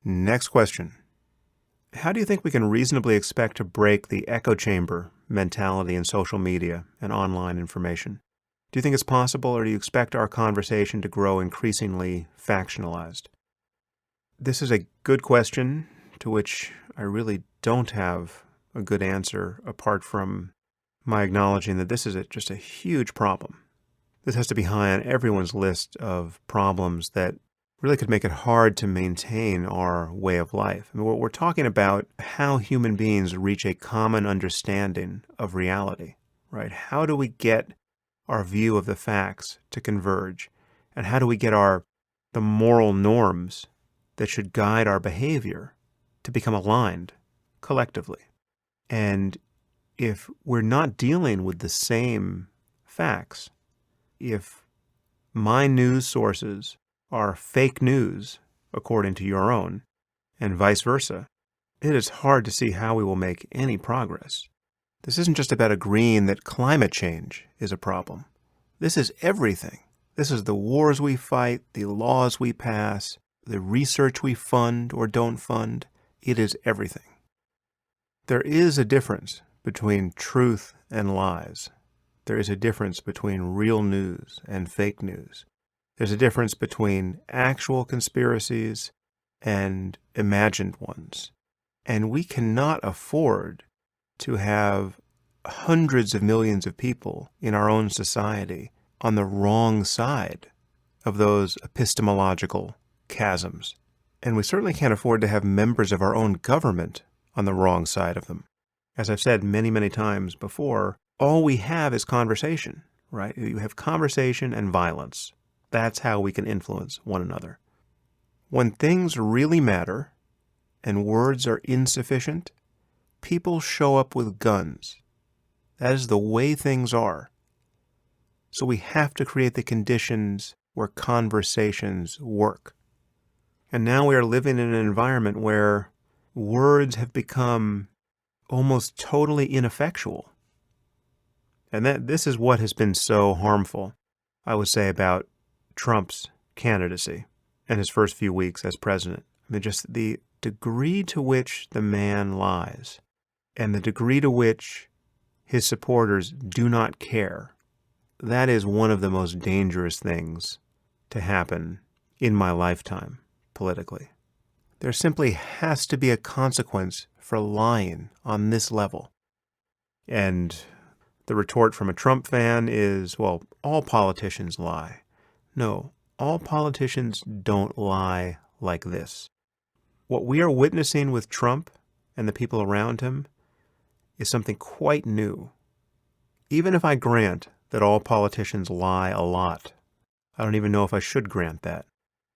Next question. How do you think we can reasonably expect to break the echo chamber mentality in social media and online information? Do you think it's possible, or do you expect our conversation to grow increasingly factionalized? This is a good question to which I really don't have a good answer apart from my acknowledging that this is just a huge problem. This has to be high on everyone's list of problems that really could make it hard to maintain our way of life. I mean, we're talking about how human beings reach a common understanding of reality, right? How do we get our view of the facts to converge? And how do we get the moral norms that should guide our behavior to become aligned collectively? And if we're not dealing with the same facts, if my news sources are fake news, according to your own, and vice versa, it is hard to see how we will make any progress. This isn't just about agreeing that climate change is a problem. This is everything. This is the wars we fight, the laws we pass, the research we fund or don't fund. It is everything. There is a difference between truth and lies. There is a difference between real news and fake news. There's a difference between actual conspiracies and imagined ones. And we cannot afford to have hundreds of millions of people in our own society on the wrong side of those epistemological chasms. And we certainly can't afford to have members of our own government on the wrong side of them. As I've said many, many times before, all we have is conversation, right? You have conversation and violence. That's how we can influence one another. When things really matter and words are insufficient, people show up with guns. That is the way things are. So we have to create the conditions where conversations work. And now we are living in an environment where words have become almost totally ineffectual. And this is what has been so harmful, I would say, about Trump's candidacy and his first few weeks as president. I mean, just the degree to which the man lies and the degree to which his supporters do not care, that is one of the most dangerous things to happen in my lifetime politically. There simply has to be a consequence for lying on this level. And the retort from a Trump fan is, well, all politicians lie. No, all politicians don't lie like this. What we are witnessing with Trump and the people around him is something quite new. Even if I grant that all politicians lie a lot, I don't even know if I should grant that.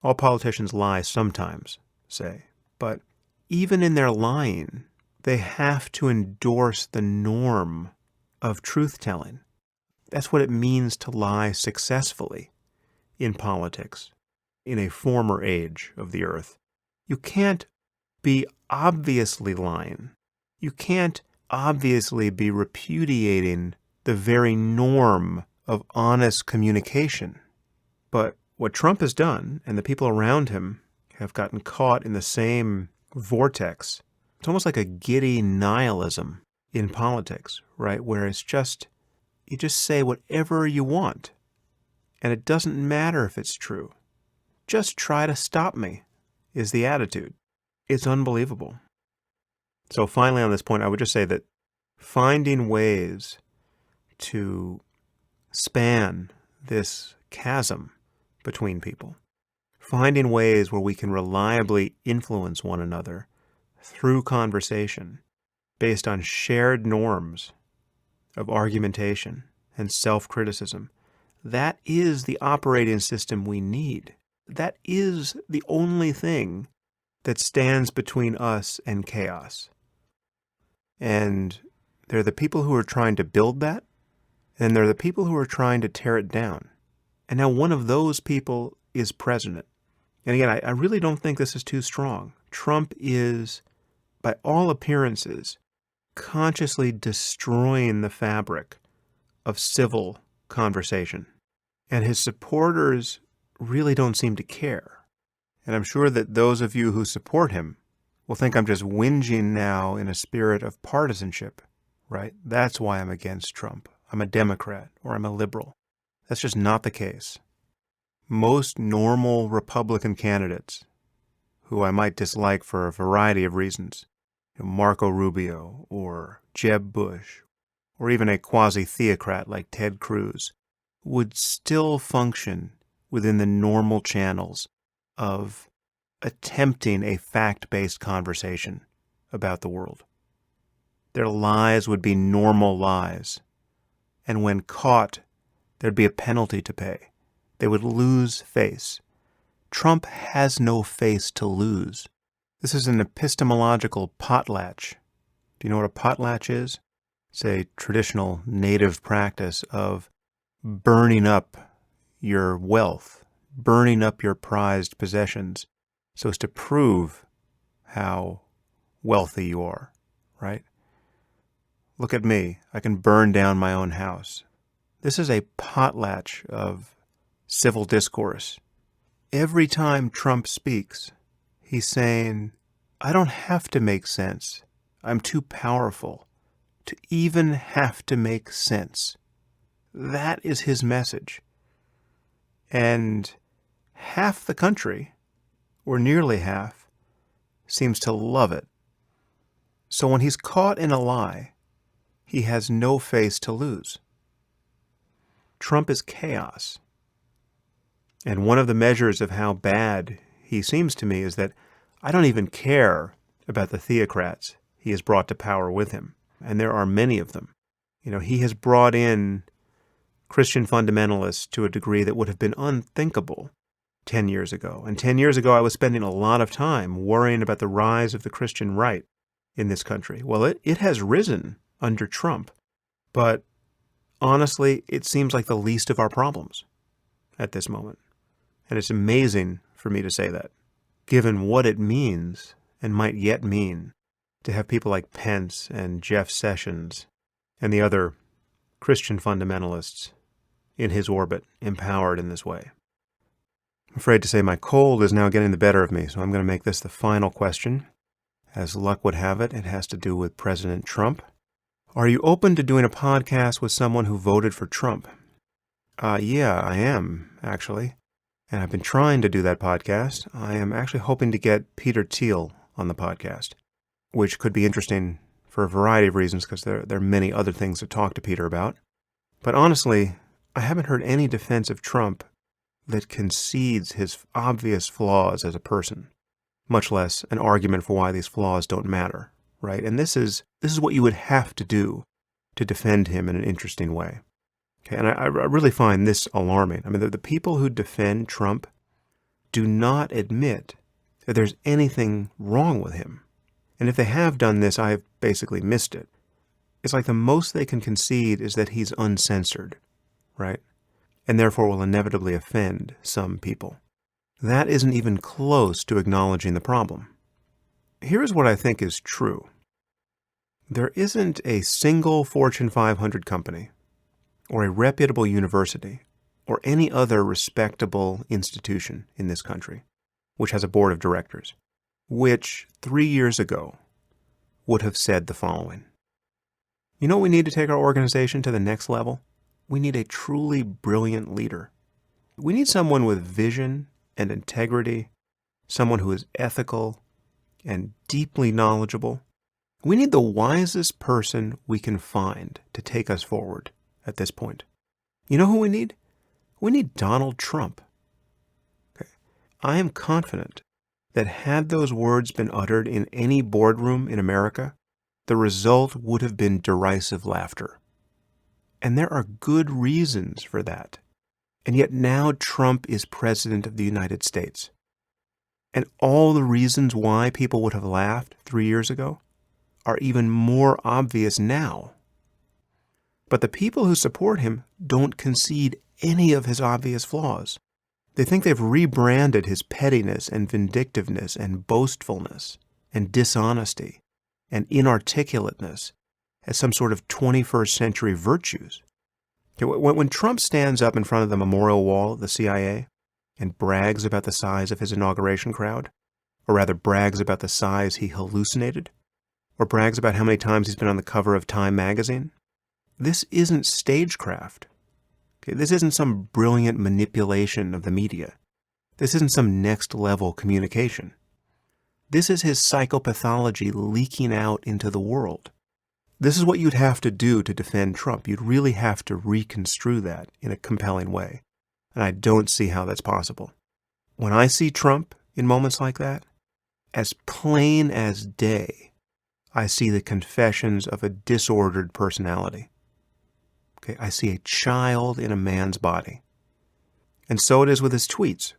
All politicians lie sometimes, say. But even in their lying, they have to endorse the norm of truth-telling. That's what it means to lie successfully in politics, in a former age of the earth. You can't be obviously lying. You can't obviously be repudiating the very norm of honest communication. But what Trump has done, and the people around him have gotten caught in the same vortex, it's almost like a giddy nihilism in politics, right? Where it's just, you just say whatever you want. And it doesn't matter if it's true. Just try to stop me, is the attitude. It's unbelievable. So finally on this point, I would just say that finding ways to span this chasm between people, finding ways where we can reliably influence one another through conversation based on shared norms of argumentation and self-criticism, that is the operating system we need. That is the only thing that stands between us and chaos. And there are the people who are trying to build that, and there are the people who are trying to tear it down. And now one of those people is president. And again, I really don't think this is too strong. Trump is, by all appearances, consciously destroying the fabric of civil conversation. And his supporters really don't seem to care. And I'm sure that those of you who support him will think I'm just whinging now in a spirit of partisanship, right? That's why I'm against Trump. I'm a Democrat or I'm a liberal. That's just not the case. Most normal Republican candidates, who I might dislike for a variety of reasons, Marco Rubio or Jeb Bush, or even a quasi-theocrat like Ted Cruz, would still function within the normal channels of attempting a fact-based conversation about the world. Their lies would be normal lies, and when caught, there'd be a penalty to pay. They would lose face. Trump has no face to lose. This is an epistemological potlatch. Do you know what a potlatch is? It's a traditional native practice of burning up your wealth, burning up your prized possessions, so as to prove how wealthy you are, right? Look at me. I can burn down my own house. This is a potlatch of civil discourse. Every time Trump speaks, he's saying, I don't have to make sense. I'm too powerful to even have to make sense. That is his message. And half the country, or nearly half, seems to love it. So when he's caught in a lie, he has no face to lose. Trump is chaos. And one of the measures of how bad he seems to me is that I don't even care about the theocrats he has brought to power with him. And there are many of them. He has brought in Christian fundamentalists to a degree that would have been unthinkable 10 years ago. And 10 years ago, I was spending a lot of time worrying about the rise of the Christian right in this country. Well, it has risen under Trump. But honestly, it seems like the least of our problems at this moment. And it's amazing for me to say that, given what it means and might yet mean to have people like Pence and Jeff Sessions and the other Christian fundamentalists in his orbit empowered in this way. I'm afraid to say my cold is now getting the better of me, so I'm going to make this the final question. As luck would have it, it has to do with President Trump. Are you open to doing a podcast with someone who voted for Trump? Yeah, I am, actually. And I've been trying to do that podcast. I am actually hoping to get Peter Thiel on the podcast, which could be interesting for a variety of reasons because there are many other things to talk to Peter about. But honestly, I haven't heard any defense of Trump that concedes his obvious flaws as a person, much less an argument for why these flaws don't matter, right? And this is what you would have to do to defend him in an interesting way. Okay, and I really find this alarming. I mean, the people who defend Trump do not admit that there's anything wrong with him. And if they have done this, I've basically missed it. It's like the most they can concede is that he's uncensored, right? And therefore will inevitably offend some people. That isn't even close to acknowledging the problem. Here's what I think is true. There isn't a single Fortune 500 company or a reputable university, or any other respectable institution in this country, which has a board of directors, which 3 years ago would have said the following. You know what we need to take our organization to the next level? We need a truly brilliant leader. We need someone with vision and integrity, someone who is ethical and deeply knowledgeable. We need the wisest person we can find to take us forward at this point. You know who we need? We need Donald Trump. Okay. I am confident that had those words been uttered in any boardroom in America, the result would have been derisive laughter. And there are good reasons for that. And yet now Trump is president of the United States. And all the reasons why people would have laughed 3 years ago are even more obvious now. But the people who support him don't concede any of his obvious flaws. They think they've rebranded his pettiness and vindictiveness and boastfulness and dishonesty and inarticulateness as some sort of 21st century virtues. When Trump stands up in front of the memorial wall of the CIA and brags about the size of his inauguration crowd, or rather brags about the size he hallucinated, or brags about how many times he's been on the cover of Time magazine, this isn't stagecraft. Okay, this isn't some brilliant manipulation of the media. This isn't some next-level communication. This is his psychopathology leaking out into the world. This is what you'd have to do to defend Trump. You'd really have to reconstrue that in a compelling way. And I don't see how that's possible. When I see Trump in moments like that, as plain as day, I see the confessions of a disordered personality. Okay, I see a child in a man's body. And so it is with his tweets.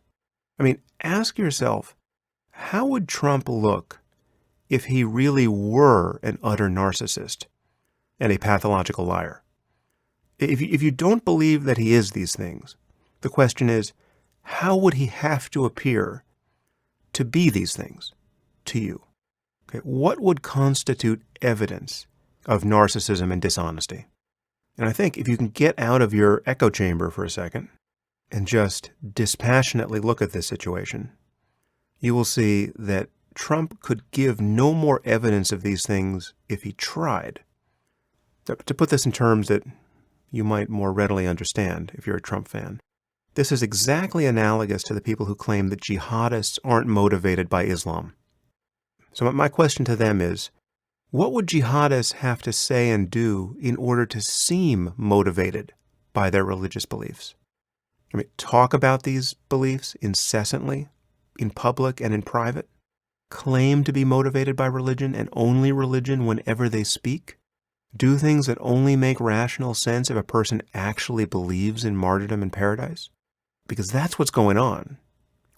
I mean, ask yourself, how would Trump look if he really were an utter narcissist and a pathological liar? If you don't believe that he is these things, the question is, how would he have to appear to be these things to you? Okay, what would constitute evidence of narcissism and dishonesty? And I think if you can get out of your echo chamber for a second and just dispassionately look at this situation, you will see that Trump could give no more evidence of these things if he tried. To put this in terms that you might more readily understand if you're a Trump fan, this is exactly analogous to the people who claim that jihadists aren't motivated by Islam. So my question to them is, what would jihadists have to say and do in order to seem motivated by their religious beliefs? I mean, talk about these beliefs incessantly, in public and in private, claim to be motivated by religion and only religion whenever they speak, do things that only make rational sense if a person actually believes in martyrdom and paradise? Because that's what's going on.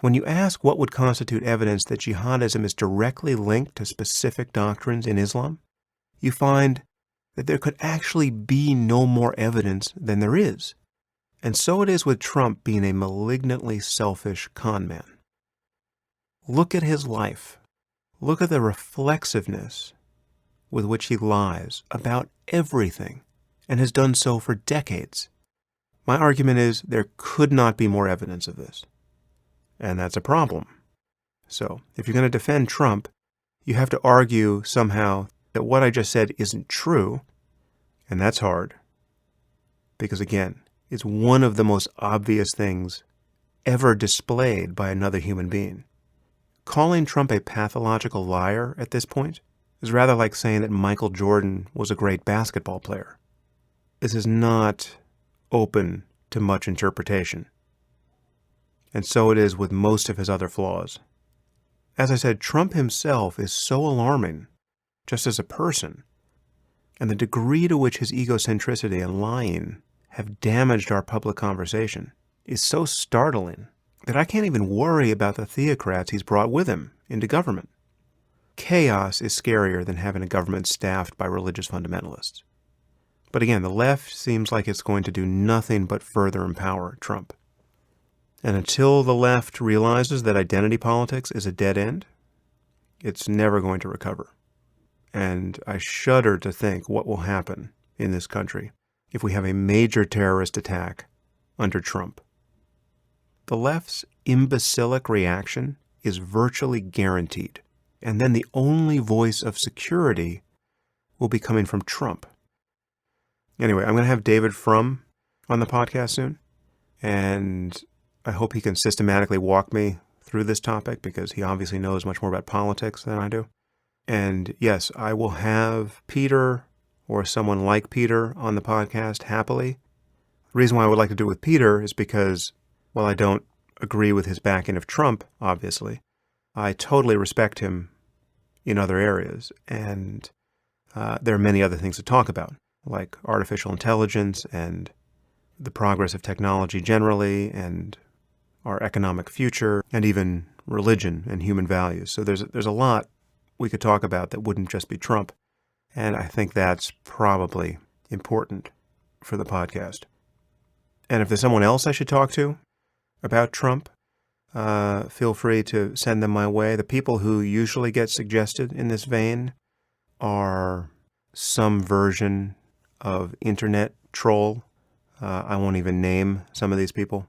When you ask what would constitute evidence that jihadism is directly linked to specific doctrines in Islam, you find that there could actually be no more evidence than there is. And so it is with Trump being a malignantly selfish con man. Look at his life. Look at the reflexiveness with which he lies about everything and has done so for decades. My argument is there could not be more evidence of this. And that's a problem. So, if you're going to defend Trump, you have to argue somehow that what I just said isn't true, and that's hard. Because again, it's one of the most obvious things ever displayed by another human being. Calling Trump a pathological liar at this point is rather like saying that Michael Jordan was a great basketball player. This is not open to much interpretation. And so it is with most of his other flaws. As I said, Trump himself is so alarming, just as a person, and the degree to which his egocentricity and lying have damaged our public conversation is so startling that I can't even worry about the theocrats he's brought with him into government. Chaos is scarier than having a government staffed by religious fundamentalists. But again, the left seems like it's going to do nothing but further empower Trump. And until the left realizes that identity politics is a dead end, it's never going to recover. And I shudder to think what will happen in this country if we have a major terrorist attack under Trump. The left's imbecilic reaction is virtually guaranteed. And then the only voice of security will be coming from Trump. Anyway, I'm going to have David Frum on the podcast soon. And I hope he can systematically walk me through this topic because he obviously knows much more about politics than I do. And yes, I will have Peter or someone like Peter on the podcast happily. The reason why I would like to do it with Peter is because, while I don't agree with his backing of Trump, obviously, I totally respect him in other areas. And there are many other things to talk about, like artificial intelligence and the progress of technology generally and our economic future, and even religion and human values. So there's a lot we could talk about that wouldn't just be Trump. And I think that's probably important for the podcast. And if there's someone else I should talk to about Trump, feel free to send them my way. The people who usually get suggested in this vein are some version of internet troll. I won't even name some of these people.